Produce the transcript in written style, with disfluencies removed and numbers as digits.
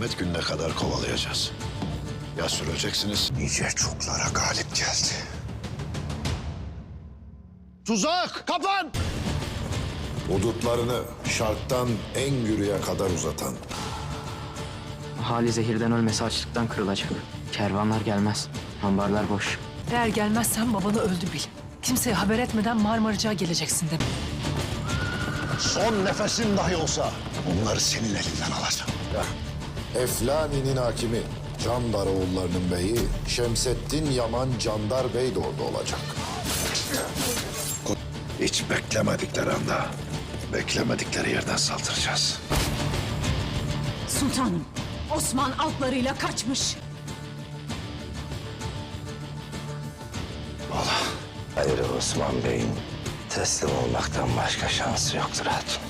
kıyamet gününe kadar kovalayacağız. Ya süreceksiniz. Nice çoklara galip geldi. Tuzak! Kapan! Hudutlarını şarktan en gürüye kadar uzatan. Hali zehirden ölmesi açlıktan kırılacak. Kervanlar gelmez. Ambarlar boş. Eğer gelmezsen babanı öldü bil. Kimseye haber etmeden Marmaracık'a geleceksin de. Son nefesin dahi olsa onları senin elinden alacağım. Eflani'nin hakimi, Candar oğullarının beyi, Şemseddin Yaman Candar Bey de orada olacak. Hiç beklemedikleri anda, beklemedikleri yerden saldıracağız. Sultanım, Osman altlarıyla kaçmış. Hayır, Osman Bey'in teslim olmaktan başka şansı yoktur hatun.